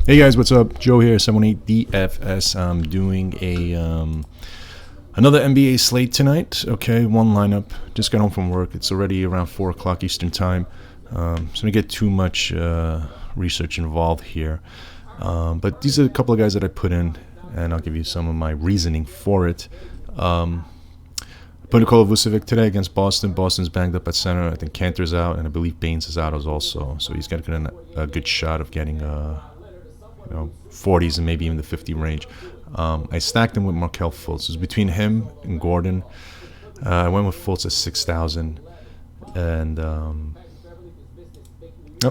Hey guys, what's up? Joe here, 78 DFS. I'm doing a another NBA slate tonight. Okay, one lineup. Just got home from work. It's already around 4 o'clock Eastern time. So I don't get too much research involved here. But these are a couple of guys that I put in, and I'll give you some of my reasoning for it. Put Nikola Vucevic today against Boston. Boston's banged up at center. I think Cantor's out, and I believe Baines is out as also. So he's got a good shot of getting 40s and maybe even the 50 range. I stacked him with Markelle Fultz. It was between him and Gordon. I went with Fultz at 6,000, and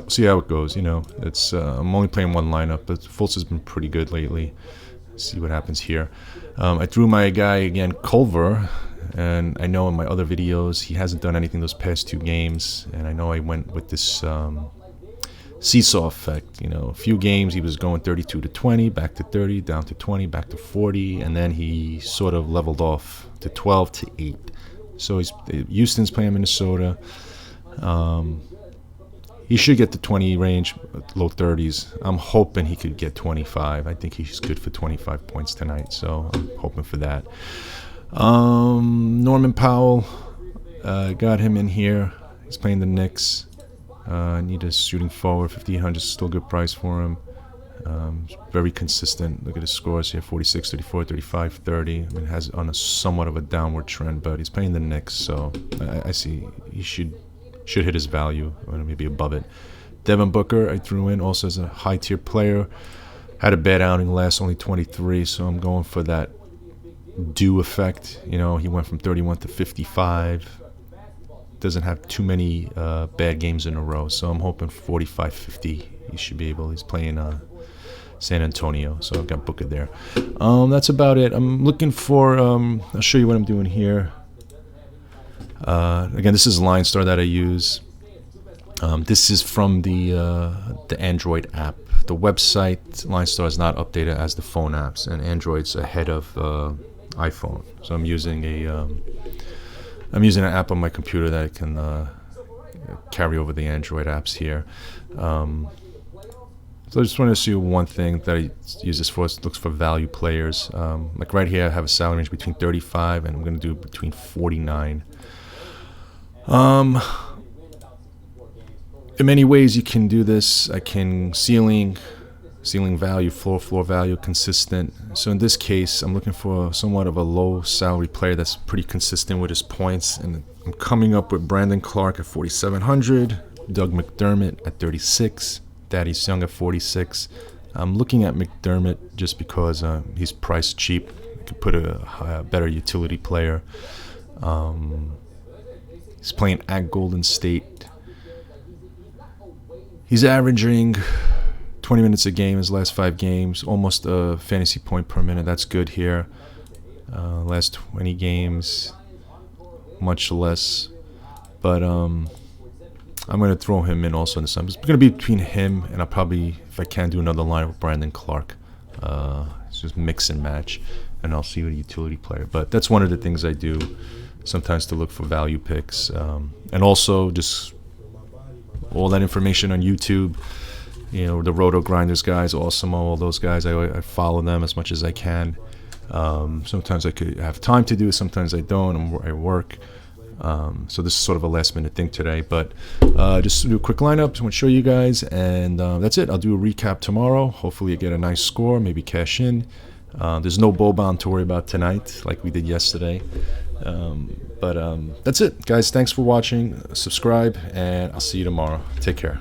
see how it goes. It's I'm only playing one lineup, but Fultz has been pretty good lately. See what happens here. I threw my guy again, Culver, and I know in my other videos he hasn't done anything those past 2 games, and I know I went with this seesaw effect. A few games he was going 32 to 20, back to 30, down to 20, back to 40, and then he sort of leveled off to 12 to 8. So Houston's playing Minnesota. He should get the 20 range, low 30s. I'm hoping he could get 25. I think he's good for 25 points tonight, so I'm hoping for that. Norman Powell, got him in here. He's playing the Knicks. I need a shooting forward. 5,800 is still a good price for him. Very consistent. Look at his scores here: 46, 34, 35, 30. I mean, has on a somewhat of a downward trend, but he's playing the Knicks, so I see he should hit his value, or maybe above it. Devin Booker, I threw in also as a high tier player. Had a bad outing last, only 23, so I'm going for that due effect. He went from 31 to 55. Doesn't have too many bad games in a row, so I'm hoping 45, 50 he should be able. He's playing San Antonio, so I've got Booker there. That's about it. I'm looking for I'll show you what I'm doing here. Again, this is Line Star that I use. This is from the Android app. The website Line Star is not updated as the phone apps, and Android's ahead of iPhone. So I'm using an app on my computer that I can carry over the Android apps here. So I just want to show you one thing that I use this for. It looks for value players. Like right here, I have a salary range between 35 and I'm going to do between 49. In many ways you can do this. I can ceiling value, floor value, consistent. So in this case, I'm looking for somewhat of a low salary player that's pretty consistent with his points, and I'm coming up with Brandon Clark at 4,700, Doug McDermott at 36, Thaddeus Young at 46. I'm looking at McDermott just because he's priced cheap. I could put a better utility player. He's playing at Golden State. He's averaging 20 minutes a game his last 5 games, almost a fantasy point per minute. That's good here. Last 20 games, much less. But I'm going to throw him in also in the sum. It's going to be between him and I'll probably, if I can, do another line with Brandon Clark. It's just mix and match, and I'll see with a utility player. But that's one of the things I do sometimes to look for value picks. And also just all that information on YouTube. The Roto Grinders guys, Awesome, all those guys, I follow them as much as I can. Sometimes I could have time to do it, sometimes I don't. I work. So this is sort of a last minute thing today, but just to do a quick lineup, I want to show you guys, and that's it. I'll do a recap tomorrow. Hopefully you get a nice score, maybe cash in. There's no Boban to worry about tonight like we did yesterday. But that's it, guys. Thanks for watching. Subscribe, and I'll see you tomorrow. Take care.